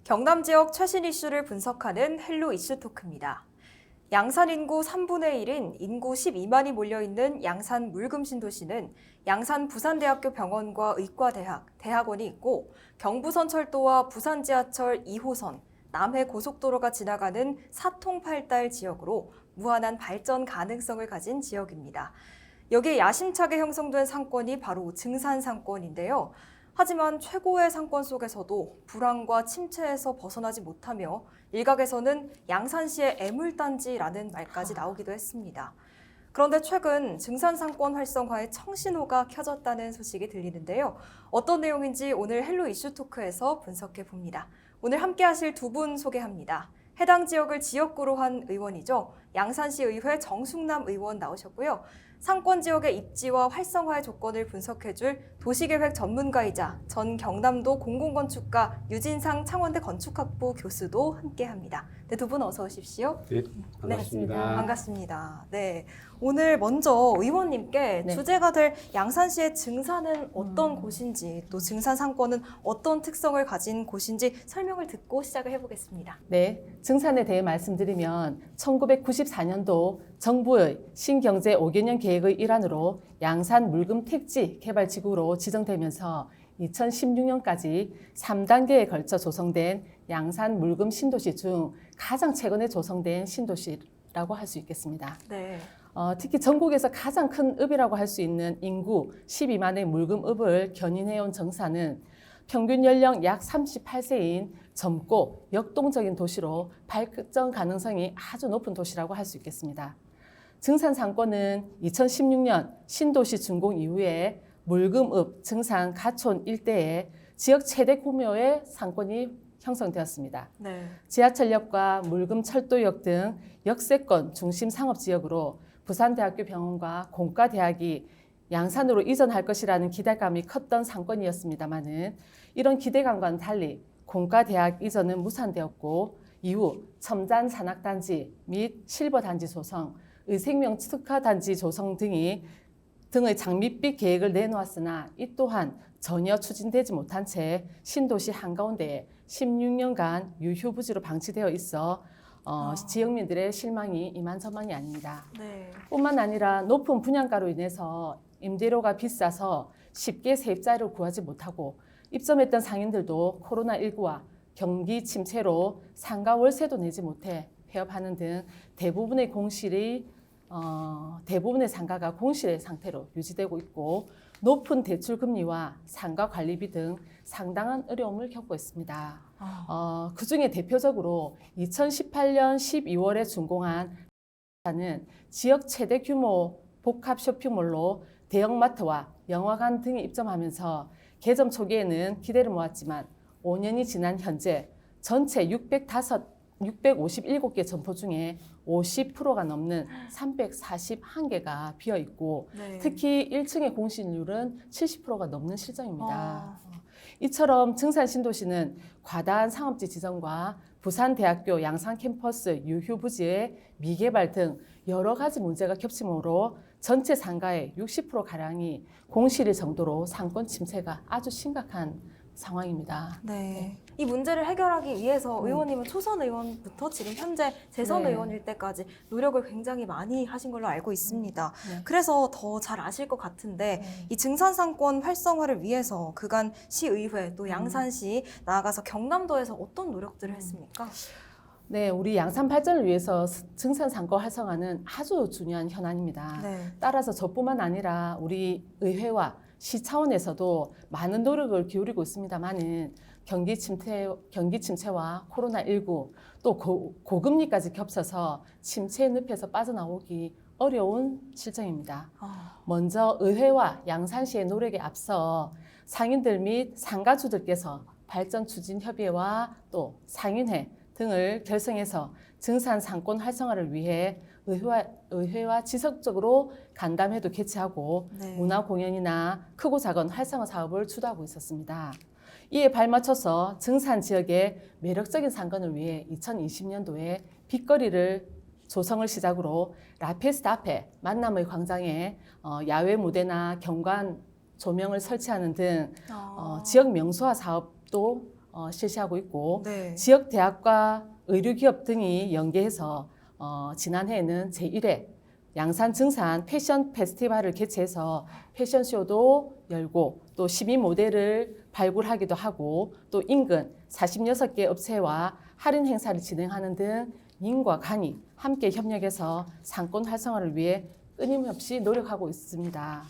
경남 지역 최신 이슈를 분석하는 헬로 이슈 토크입니다. 양산 인구 3분의 1인 인구 12만이 몰려있는 양산 물금 신도시는 양산 부산대학교 병원과 의과대학, 대학원이 있고 경부선철도와 부산 지하철 2호선, 남해 고속도로가 지나가는 사통팔달 지역으로 무한한 발전 가능성을 가진 지역입니다. 여기에 야심차게 형성된 상권이 바로 증산 상권인데요. 하지만 최고의 상권 속에서도 불황과 침체에서 벗어나지 못하며 일각에서는 양산시의 애물단지라는 말까지 나오기도 했습니다. 그런데 최근 증산상권 활성화의 청신호가 켜졌다는 소식이 들리는데요. 어떤 내용인지 오늘 헬로 이슈 토크에서 분석해 봅니다. 오늘 함께 하실 두 분 소개합니다. 해당 지역을 지역구로 한 의원이죠. 양산시의회 정숙남 의원 나오셨고요. 상권 지역의 입지와 활성화의 조건을 분석해줄 도시계획 전문가이자 전 경남도 공공건축가 유진상 창원대 건축학부 교수도 함께합니다. 네, 두 분 어서 오십시오. 네, 반갑습니다. 네, 반갑습니다. 네, 오늘 먼저 의원님께 네. 주제가 될 양산시의 증산은 어떤 곳인지 또 증산 상권은 어떤 특성을 가진 곳인지 설명을 듣고 시작을 해보겠습니다. 네, 증산에 대해 말씀드리면 1994년도 정부의 신경제 5개년 계획의 일환으로 양산 물금 택지 개발지구로 지정되면서 2016년까지 3단계에 걸쳐 조성된 양산 물금 신도시 중 가장 최근에 조성된 신도시라고 할 수 있겠습니다. 네. 특히 전국에서 가장 큰 읍이라고 할 수 있는 인구 12만의 물금읍을 견인해온 정사는 평균 연령 약 38세인 젊고 역동적인 도시로 발전 가능성이 아주 높은 도시라고 할 수 있겠습니다. 증산 상권은 2016년 신도시 준공 이후에 물금읍, 증산, 가촌 일대에 지역 최대 규모의 상권이 형성되었습니다. 네. 지하철역과 물금 철도역 등 역세권 중심 상업지역으로 부산대학교 병원과 공과대학이 양산으로 이전할 것이라는 기대감이 컸던 상권이었습니다마는 이런 기대감과는 달리 공과대학 이전은 무산되었고 이후 첨단 산악단지 및 실버단지 조성, 의생명 특화단지 조성 등의 장밋빛 계획을 내놓았으나 이 또한 전혀 추진되지 못한 채 신도시 한가운데에 16년간 유휴부지로 방치되어 있어 지역민들의 실망이 이만저만이 아닙니다. 네. 뿐만 아니라 높은 분양가로 인해서 임대료가 비싸서 쉽게 세입자를 구하지 못하고 입점했던 상인들도 코로나19와 경기 침체로 상가 월세도 내지 못해 폐업하는 등 대부분의 상가가 공실의 상태로 유지되고 있고 높은 대출 금리와 상가 관리비 등 상당한 어려움을 겪고 있습니다. 그중에 대표적으로 2018년 12월에 준공한 지역 최대 규모 복합 쇼핑몰로 대형마트와 영화관 등이 입점하면서 개점 초기에는 기대를 모았지만 5년이 지난 현재 전체 657개 점포 중에 50%가 넘는 341개가 비어 있고 네. 특히 1층의 공실률은 70%가 넘는 실정입니다. 이처럼 증산 신도시는 과다한 상업지 지정과 부산대학교 양산 캠퍼스 유휴 부지의 미개발 등 여러 가지 문제가 겹치므로 전체 상가의 60%가량이 공실일 정도로 상권 침체가 아주 심각한 상황입니다. 네. 이 문제를 해결하기 위해서 의원님은 초선 의원부터 지금 현재 재선 네. 의원일 때까지 노력을 굉장히 많이 하신 걸로 알고 있습니다. 네. 그래서 더 잘 아실 것 같은데 네. 이 증산상권 활성화를 위해서 그간 시의회 또 양산시 나아가서 경남도에서 어떤 노력들을 했습니까? 네, 우리 양산 발전을 위해서 증산 상권 활성화는 아주 중요한 현안입니다. 네. 따라서 저뿐만 아니라 우리 의회와 시 차원에서도 많은 노력을 기울이고 있습니다만은 경기 침체와 코로나19 또 고금리까지 겹쳐서 침체의 늪에서 빠져나오기 어려운 실정입니다. 먼저 의회와 양산시의 노력에 앞서 상인들 및 상가주들께서 발전 추진 협의회와 또 상인회 등을 결성해서 증산 상권 활성화를 위해 의회와 지속적으로 간담회도 개최하고 네. 문화 공연이나 크고 작은 활성화 사업을 주도하고 있었습니다. 이에 발맞춰서 증산 지역의 매력적인 상권을 위해 2020년도에 빛거리를 조성을 시작으로 라페스타 앞에 만남의 광장에 야외 무대나 경관 조명을 설치하는 등 지역 명소화 사업도 실시하고 있고 네. 지역 대학과 의료기업 등이 연계해서 지난해에는 제1회 양산 증산 패션 페스티벌을 개최해서 패션쇼도 열고 또 시민 모델을 발굴하기도 하고 또 인근 46개 업체와 할인 행사를 진행하는 등 민과 관이 함께 협력해서 상권 활성화를 위해 끊임없이 노력하고 있습니다.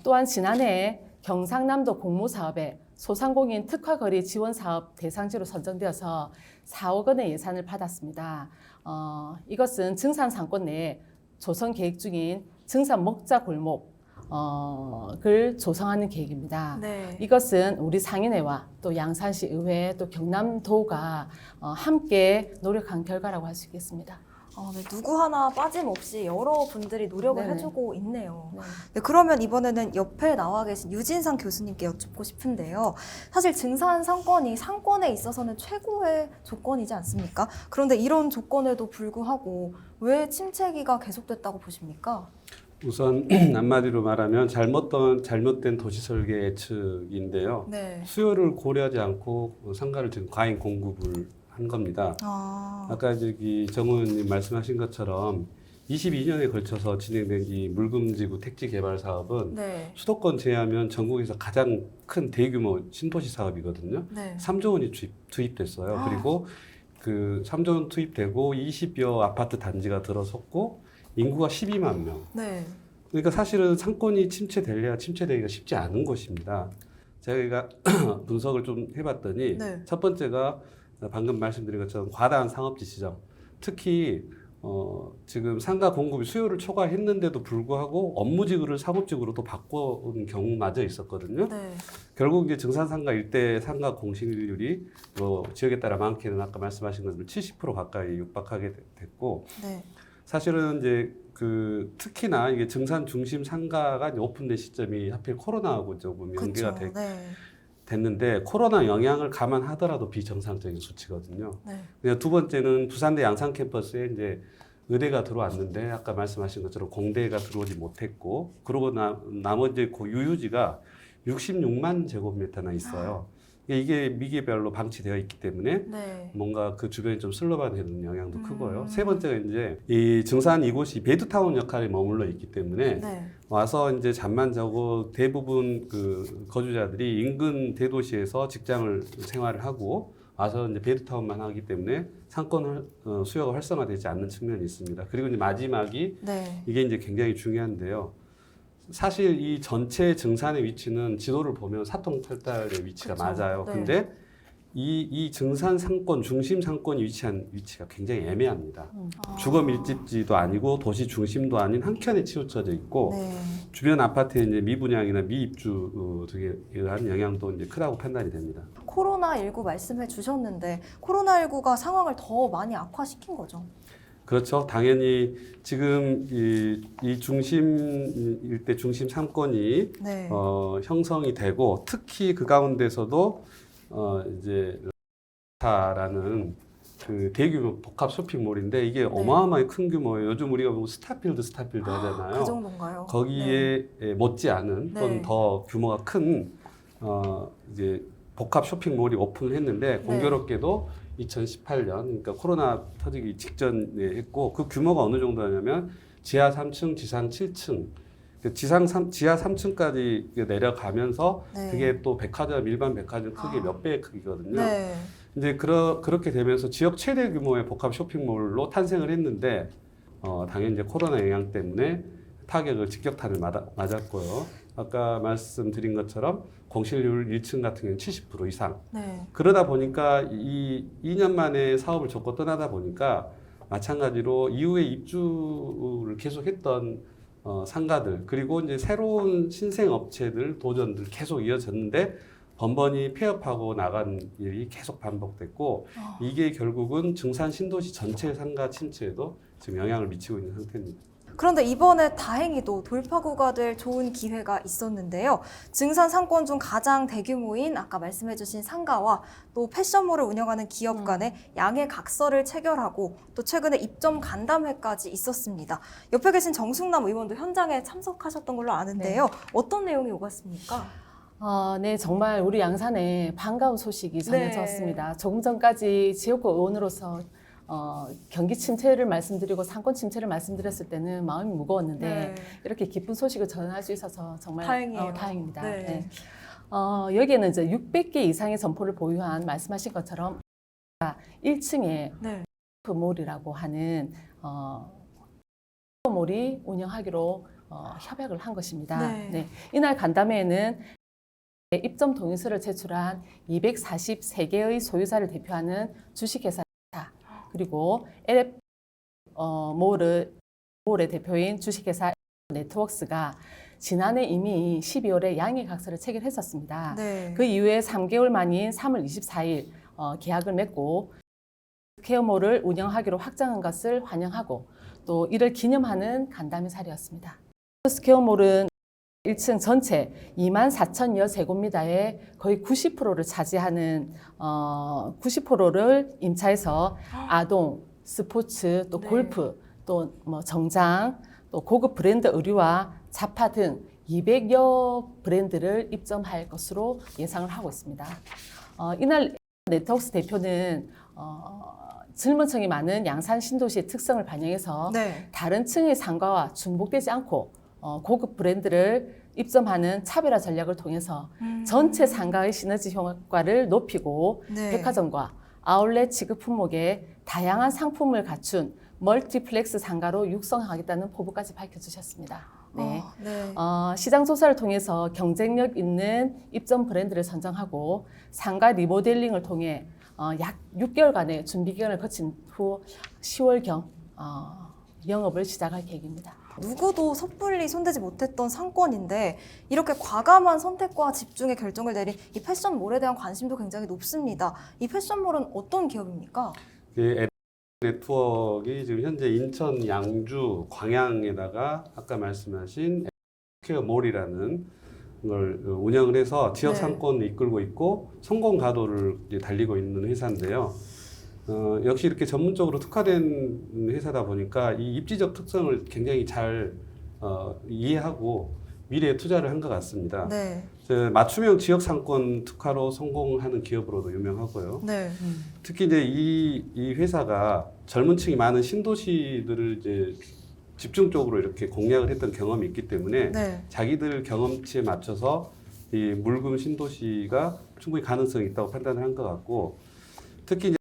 또한 지난해 경상남도 공모사업에 소상공인 특화거리 지원사업 대상지로 선정되어서 4억 원의 예산을 받았습니다. 이것은 증산 상권 내에 조성 계획 중인 증산 먹자 골목을 조성하는 계획입니다. 네. 이것은 우리 상인회와 또 양산시 의회 또 경남도가 함께 노력한 결과라고 할 수 있겠습니다. 네, 누구 하나 빠짐없이 여러 분들이 노력을 네네. 해주고 있네요. 네. 네, 그러면 이번에는 옆에 나와 계신 유진상 교수님께 여쭙고 싶은데요. 사실 증산 상권이 상권에 있어서는 최고의 조건이지 않습니까? 그런데 이런 조건에도 불구하고 왜 침체기가 계속됐다고 보십니까? 우선 한마디로 말하면 잘못된 도시 설계 예측인데요. 네. 수요를 고려하지 않고 상가를 지금 과잉 공급을 한 겁니다. 아까 저기 정 의원님 말씀하신 것처럼 22년에 걸쳐서 진행된 이 물금지구 택지 개발 사업은 네. 수도권 제외하면 전국에서 가장 큰 대규모 신도시 사업이거든요. 네. 3조 원이 투입됐어요. 그리고 그 3조 원 투입되고 20여 아파트 단지가 들어섰고 인구가 12만 명. 네. 그러니까 사실은 상권이 침체되기가 쉽지 않은 것입니다. 제가 분석을 좀 해봤더니 네. 첫 번째가 방금 말씀드린 것처럼 과다한 상업지 지정. 특히 지금 상가 공급이 수요를 초과했는데도 불구하고 업무지구를 사업지구로 또 바꿔온 경우마저 있었거든요. 네. 결국 이제 증산상가 일대 상가 공실률이 지역에 따라 많게는 아까 말씀하신 것처럼 70% 가까이 육박하게 됐고, 네. 사실은 이제 특히나 이게 증산 중심 상가가 이제 오픈된 시점이 하필 코로나하고 조금 연계가 그쵸. 네. 됐는데 코로나 영향을 감안하더라도 비정상적인 수치거든요. 네. 두 번째는 부산대 양산 캠퍼스에 이제 의대가 들어왔는데 아까 말씀하신 것처럼 공대가 들어오지 못했고, 그러고 나머지 그 유유지가 66만 제곱미터나 있어요. 이게 미개별로 방치되어 있기 때문에 네. 뭔가 그 주변이 좀 슬로바되는 영향도 크고요. 세 번째가 이제 이 증산 이곳이 베드타운 역할에 머물러 있기 때문에 네. 와서 이제 잠만 자고 대부분 그 거주자들이 인근 대도시에서 직장을 생활을 하고 와서 이제 베드타운만 하기 때문에 상권 수요가 활성화되지 않는 측면이 있습니다. 그리고 이제 마지막이 네. 이게 이제 굉장히 중요한데요. 사실 이 전체 증산의 위치는 지도를 보면 사통팔달의 위치가 그쵸. 맞아요. 네. 근데 이 증산 상권, 중심 상권이 위치한 위치가 굉장히 애매합니다. 주거 밀집지도 아니고 도시 중심도 아닌 한켠에 치우쳐져 있고, 네. 주변 아파트의 이제 미분양이나 미입주 등에 의한 영향도 이제 크다고 판단이 됩니다. 코로나19 말씀해 주셨는데 코로나19가 상황을 더 많이 악화시킨 거죠. 그렇죠. 당연히 지금 이 중심 일대 중심 상권이 네. 형성이 되고, 특히 그 가운데서도 이제 라는 그 대규모 복합 쇼핑몰인데 이게 어마어마하게 큰 규모예요. 요즘 우리가 보면 스타필드 하잖아요. 그 정도인가요? 거기에 못지않은 또는 네. 더 규모가 큰 이제 복합 쇼핑몰이 오픈을 했는데 공교롭게도 2018년, 그러니까 코로나 터지기 직전에 했고, 그 규모가 어느 정도냐면 지하 3층, 지상 7층, 지하 3층까지 내려가면서 네. 그게 또 백화점, 일반 백화점 크기 몇 배의 크기거든요. 네. 이제 그렇게 되면서 지역 최대 규모의 복합 쇼핑몰로 탄생을 했는데 당연히 이제 코로나 영향 때문에 타격을 직격탄을 맞았고요. 아까 말씀드린 것처럼 공실률 1층 같은 경우는 70% 이상. 네. 그러다 보니까 이 2년 만에 사업을 접고 떠나다 보니까 마찬가지로 이후에 입주를 계속했던 상가들, 그리고 이제 새로운 신생 업체들 도전들 계속 이어졌는데 번번이 폐업하고 나간 일이 계속 반복됐고, 이게 결국은 증산 신도시 전체 상가 침체에도 지금 영향을 미치고 있는 상태입니다. 그런데 이번에 다행히도 돌파구가 될 좋은 기회가 있었는데요. 증산 상권 중 가장 대규모인 아까 말씀해주신 상가와 또 패션몰을 운영하는 기업 간에 양해 각서를 체결하고 또 최근에 입점 간담회까지 있었습니다. 옆에 계신 정숙남 의원도 현장에 참석하셨던 걸로 아는데요. 어떤 내용이 오갔습니까? 네, 정말 우리 양산에 반가운 소식이 전해졌습니다. 조금 전까지 지역구 의원으로서 경기 침체를 말씀드리고 상권 침체를 말씀드렸을 때는 마음이 무거웠는데 네. 이렇게 기쁜 소식을 전할 수 있어서 정말 다행이에요. 다행입니다. 네. 네. 여기에는 이제 600개 이상의 점포를 보유한 말씀하신 것처럼 1층에 네. 몰이라고 하는 몰이 운영하기로 협약을 한 것입니다. 네. 네. 이날 간담회에는 입점 동의서를 제출한 243개의 소유자를 대표하는 주식회사 그리고 LF 몰의 대표인 주식회사 네트워크스가 지난해 이미 12월에 양해각서를 체결했었습니다. 네. 그 이후에 3개월 만인 3월 24일 계약을 맺고 스퀘어몰을 운영하기로 확정한 것을 환영하고 또 이를 기념하는 간담회 자리였습니다. 스퀘어몰은 1층 전체 24,000여 제곱미터의 거의 90%를 차지하는 90%를 임차해서 아동, 스포츠, 또 네. 골프, 또 뭐 정장, 또 고급 브랜드 의류와 자파 등 200여 브랜드를 입점할 것으로 예상을 하고 있습니다. 이날 네트워크스 대표는 젊은 층이 많은 양산 신도시의 특성을 반영해서 네. 다른 층의 상가와 중복되지 않고 고급 브랜드를 입점하는 차별화 전략을 통해서 전체 상가의 시너지 효과를 높이고 네. 백화점과 아울렛 지급 품목에 다양한 상품을 갖춘 멀티플렉스 상가로 육성하겠다는 포부까지 밝혀주셨습니다. 네. 네. 시장 조사를 통해서 경쟁력 있는 입점 브랜드를 선정하고 상가 리모델링을 통해 약 6개월간의 준비 기간을 거친 후 10월경 영업을 시작할 계획입니다. 누구도 섣불리 손대지 못했던 상권인데 이렇게 과감한 선택과 집중의 결정을 내린 이 패션몰에 대한 관심도 굉장히 높습니다. 이 패션몰은 어떤 기업입니까? 네트워크가 지금 현재 인천, 양주, 광양에다가 아까 말씀하신 스퀘어몰이라는 걸 운영을 해서 지역 네. 상권을 이끌고 있고 성공 가도를 이제 달리고 있는 회사인데요. 역시 이렇게 전문적으로 특화된 회사다 보니까 이 입지적 특성을 굉장히 잘 이해하고 미래에 투자를 한 것 같습니다. 네. 맞춤형 지역 상권 특화로 성공하는 기업으로도 유명하고요. 네. 특히 이제 이 회사가 젊은 층이 많은 신도시들을 이제 집중적으로 이렇게 공략을 했던 경험이 있기 때문에 네. 자기들 경험치에 맞춰서 이 물금 신도시가 충분히 가능성이 있다고 판단을 한 것 같고, 특히 이제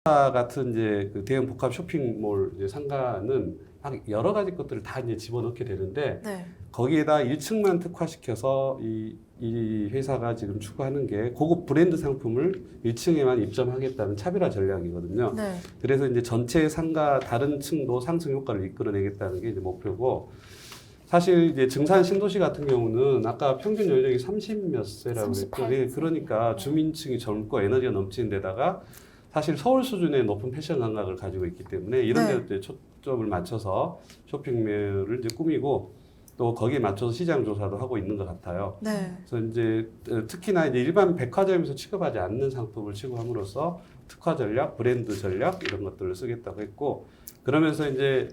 같은 이제 그 대형 복합 쇼핑몰 이제 상가는 막 여러 가지 것들을 다 이제 집어넣게 되는데 네. 거기에다 1층만 특화시켜서 이 회사가 지금 추구하는 게 고급 브랜드 상품을 1층에만 입점하겠다는 차별화 전략이거든요. 네. 그래서 이제 전체 상가 다른 층도 상승 효과를 이끌어내겠다는 게 이제 목표고, 사실 이제 증산 신도시 같은 경우는 아까 평균 연령이 30몇 세라고 그랬죠. 예, 그러니까 주민층이 젊고 에너지가 넘치는 데다가 사실 서울 수준의 높은 패션 감각을 가지고 있기 때문에 이런 네. 데 초점을 맞춰서 쇼핑몰을 이제 꾸미고 또 거기에 맞춰서 시장 조사도 하고 있는 것 같아요. 네. 그래서 이제 특히나 이제 일반 백화점에서 취급하지 않는 상품을 취급함으로써 특화 전략, 브랜드 전략 이런 것들을 쓰겠다고 했고, 그러면서 이제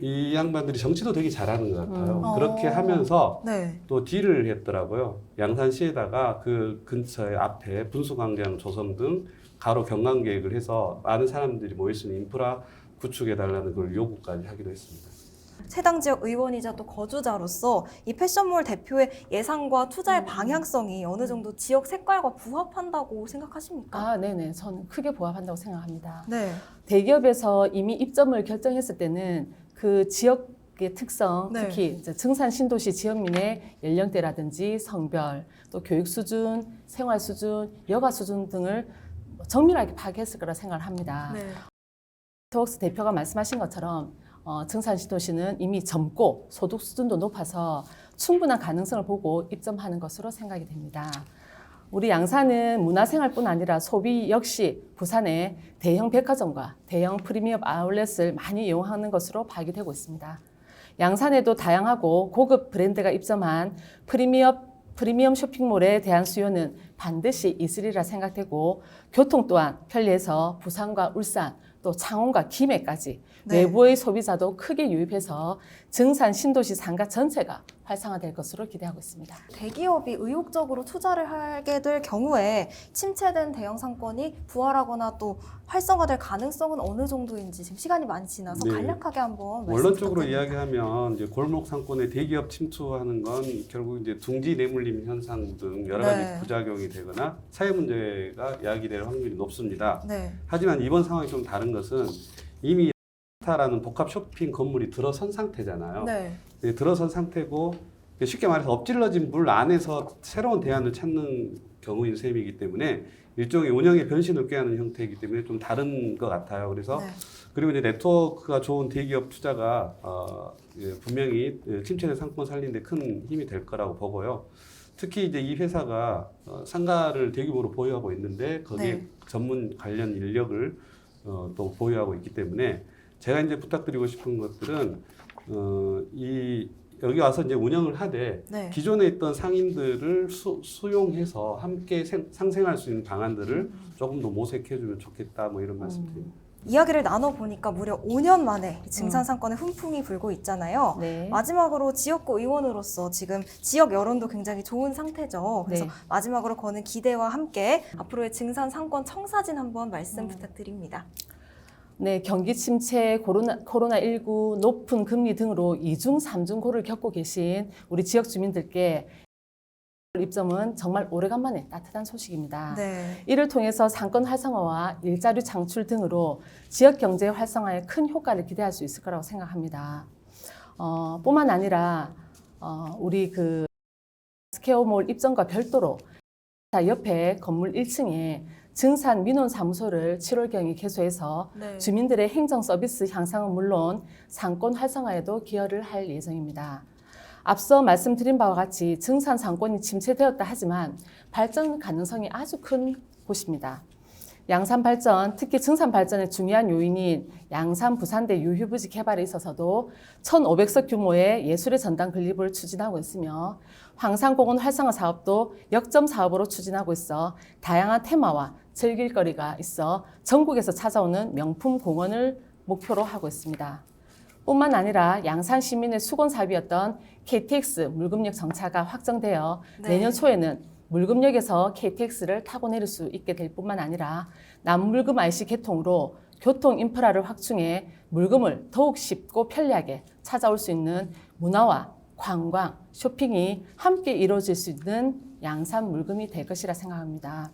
이 양반들이 정치도 되게 잘하는 것 같아요. 그렇게 하면서 네. 또 딜을 했더라고요. 양산시에다가 그 근처에 앞에 분수광장 조성 등 가로 경관 계획을 해서 많은 사람들이 모일 수 있는 인프라 구축해달라는 걸 요구까지 하기로 했습니다. 해당 지역 의원이자 또 거주자로서 이 패션몰 대표의 예상과 투자의 방향성이 어느 정도 지역 색깔과 부합한다고 생각하십니까? 네네. 저는 크게 부합한다고 생각합니다. 네. 대기업에서 이미 입점을 결정했을 때는 그 지역의 특성, 네. 특히 이제 증산 신도시 지역민의 연령대라든지 성별, 또 교육 수준, 생활 수준, 여가 수준 등을 정밀하게 파악했을 거라 생각을 합니다. 네. 네트워크스 대표가 말씀하신 것처럼 증산 신도시는 이미 젊고 소득 수준도 높아서 충분한 가능성을 보고 입점하는 것으로 생각이 됩니다. 우리 양산은 문화생활뿐 아니라 소비 역시 부산의 대형 백화점과 대형 프리미엄 아울렛을 많이 이용하는 것으로 파악이 되고 있습니다. 양산에도 다양하고 고급 브랜드가 입점한 프리미엄 쇼핑몰에 대한 수요는 반드시 있으리라 생각되고, 교통 또한 편리해서 부산과 울산 또 창원과 김해까지 네. 외부의 소비자도 크게 유입해서 증산 신도시 상가 전체가 활성화될 것으로 기대하고 있습니다. 대기업이 의욕적으로 투자를 하게 될 경우에 침체된 대형 상권이 부활하거나 또 활성화될 가능성은 어느 정도인지 지금 시간이 많이 지나서 네. 간략하게 한번 말씀 원론적으로 부탁드립니다. 이야기하면 이제 골목 상권에 대기업 침투하는 건 결국 이제 둥지 내물림 현상 등 여러 가지 네. 부작용이 되거나 사회 문제가 야기될 확률이 높습니다. 네. 하지만 이번 상황이 좀 다른 것은 이미 라는 복합 쇼핑 건물이 들어선 상태잖아요. 네. 네, 들어선 상태고 쉽게 말해서 엎질러진 물 안에서 새로운 대안을 찾는 경우인 셈이기 때문에 일종의 운영의 변신을 꾀하는 형태이기 때문에 좀 다른 것 같아요. 그래서 네. 그리고 이제 네트워크가 좋은 대기업 투자가 분명히 침체된 상권 살리는 데 큰 힘이 될 거라고 보고요. 특히 이제 이 회사가 상가를 대규모로 보유하고 있는데 거기에 네. 전문 관련 인력을 또 보유하고 있기 때문에 제가 이제 부탁드리고 싶은 것들은 여기 와서 이제 운영을 하되 네. 기존에 있던 상인들을 수용해서 함께 상생할 수 있는 방안들을 조금 더 모색해주면 좋겠다 뭐 이런 말씀드립니다. 이야기를 나눠보니까 무려 5년 만에 증산 상권에 훈풍이 불고 있잖아요. 네. 마지막으로 지역구 의원으로서 지금 지역 여론도 굉장히 좋은 상태죠. 그래서 네. 마지막으로 거는 기대와 함께 앞으로의 증산 상권 청사진 한번 말씀 부탁드립니다. 네, 경기 침체, 코로나19, 높은 금리 등으로 2중, 3중고를 겪고 계신 우리 지역 주민들께 입점은 정말 오래간만에 따뜻한 소식입니다. 네. 이를 통해서 상권 활성화와 일자리 창출 등으로 지역 경제 활성화에 큰 효과를 기대할 수 있을 거라고 생각합니다. 뿐만 아니라 우리 그 스퀘어몰 입점과 별도로 옆에 건물 1층에 증산 민원 사무소를 7월경에 개소해서 네. 주민들의 행정 서비스 향상은 물론 상권 활성화에도 기여를 할 예정입니다. 앞서 말씀드린 바와 같이 증산 상권이 침체되었다 하지만 발전 가능성이 아주 큰 곳입니다. 양산 발전, 특히 증산 발전의 중요한 요인인 양산 부산대 유휴부지 개발에 있어서도 1,500석 규모의 예술의 전당 건립을 추진하고 있으며 황산공원 활성화 사업도 역점 사업으로 추진하고 있어 다양한 테마와 즐길거리가 있어 전국에서 찾아오는 명품 공원을 목표로 하고 있습니다. 뿐만 아니라 양산 시민의 수건 사업이었던 KTX 물금역 정차가 확정되어 네. 내년 초에는 물금역에서 KTX를 타고 내릴 수 있게 될 뿐만 아니라 남물금 IC 개통으로 교통 인프라를 확충해 물금을 더욱 쉽고 편리하게 찾아올 수 있는 문화와 관광, 쇼핑이 함께 이루어질 수 있는 양산 물금이 될 것이라 생각합니다.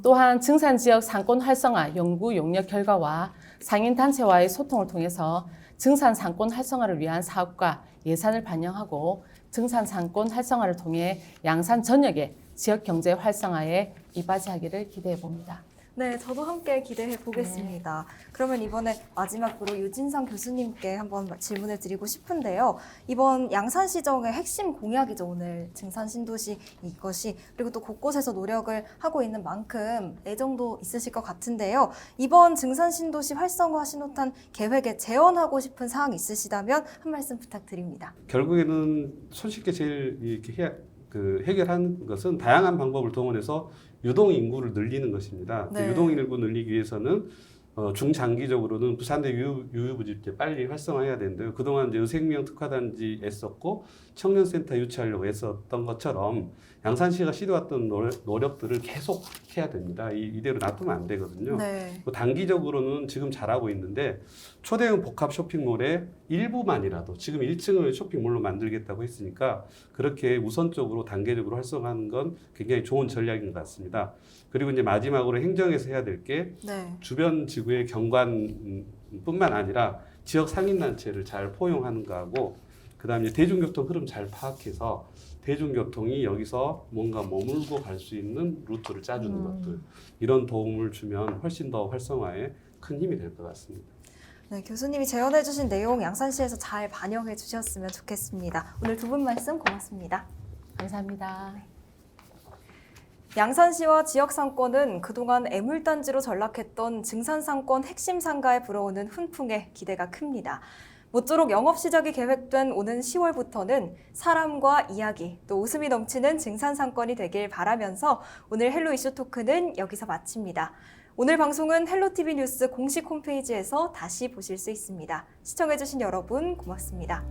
또한 증산 지역 상권 활성화 연구 용역 결과와 상인단체와의 소통을 통해서 증산 상권 활성화를 위한 사업과 예산을 반영하고 증산 상권 활성화를 통해 양산 전역의 지역 경제 활성화에 이바지하기를 기대해 봅니다. 네, 저도 함께 기대해 보겠습니다. 그러면 이번에 마지막으로 유진상 교수님께 한번 질문을 드리고 싶은데요. 이번 양산시정의 핵심 공약이죠. 오늘 증산 신도시 이것이 그리고 또 곳곳에서 노력을 하고 있는 만큼 애정도 있으실 것 같은데요. 이번 증산 신도시 활성화 신호탄 계획에 재현하고 싶은 사항 있으시다면 한 말씀 부탁드립니다. 결국에는 손쉽게 제일 이렇게 해결하는 것은 다양한 방법을 동원해서 유동 인구를 늘리는 것입니다. 네. 유동 인구 늘리기 위해서는 중장기적으로는 부산대 유휴부지 이제 빨리 활성화해야 되는데요. 그동안 이제 의생명 특화단지 애썼고 청년센터 유치하려고 애썼던 것처럼 양산시가 시도했던 노력들을 계속 해야 됩니다. 이대로 놔두면 안 되거든요. 네. 단기적으로는 지금 잘하고 있는데 초대형 복합 쇼핑몰의 일부만이라도 지금 1층을 쇼핑몰로 만들겠다고 했으니까 그렇게 우선적으로 단계적으로 활성화하는 건 굉장히 좋은 전략인 것 같습니다. 그리고 이제 마지막으로 행정에서 해야 될 게 네. 주변 지구의 경관뿐만 아니라 지역 상인단체를 잘 포용하는 거하고 그다음에 대중교통 흐름 잘 파악해서 대중교통이 여기서 뭔가 머물고 갈 수 있는 루트를 짜주는 것들 이런 도움을 주면 훨씬 더 활성화에 큰 힘이 될 것 같습니다. 네, 교수님이 재현해 주신 내용 양산시에서 잘 반영해 주셨으면 좋겠습니다. 오늘 두 분 말씀 고맙습니다. 감사합니다. 양산시와 지역상권은 그동안 애물단지로 전락했던 증산상권 핵심 상가에 불어오는 훈풍에 기대가 큽니다. 모쪼록 영업 시작이 계획된 오는 10월부터는 사람과 이야기, 또 웃음이 넘치는 증산상권이 되길 바라면서 오늘 헬로 이슈 토크는 여기서 마칩니다. 오늘 방송은 헬로티비 뉴스 공식 홈페이지에서 다시 보실 수 있습니다. 시청해주신 여러분 고맙습니다.